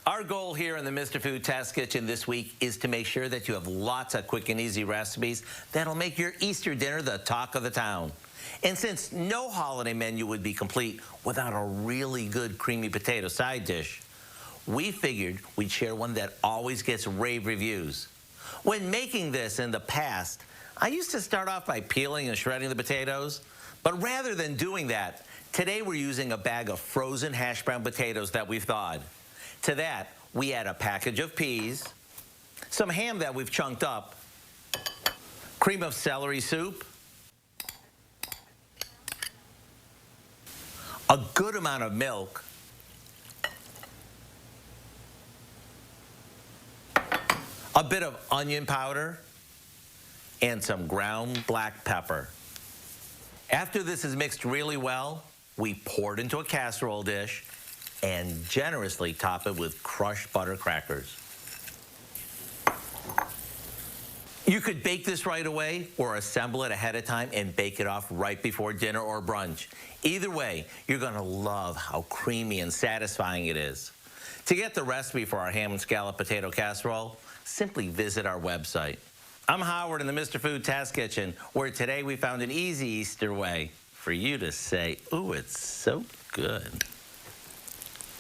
Our goal here in the Mr. Food Test Kitchen this week is to make sure that you have lots of quick and easy recipes that'll make your Easter dinner the talk of the town. And since no holiday menu would be complete without a really good creamy potato side dish, we figured we'd share one that always gets rave reviews. When making this in the past, I used to start off by peeling and shredding the potatoes, but rather than doing that, today we're using a bag of frozen hash brown potatoes that we've thawed. To that, we add a package of peas, some ham that we've chunked up, cream of celery soup, a good amount of milk, a bit of onion powder, and some ground black pepper. After this is mixed really well, we pour it into a casserole dish and generously top it with crushed butter crackers. You could bake this right away or assemble it ahead of time and bake it off right before dinner or brunch. Either way, you're gonna love how creamy and satisfying it is. To get the recipe for our ham and scallop potato casserole, simply visit our website. I'm Howard in the Mr. Food Test Kitchen, where today we found an easy Easter way for you to say, ooh, it's so good.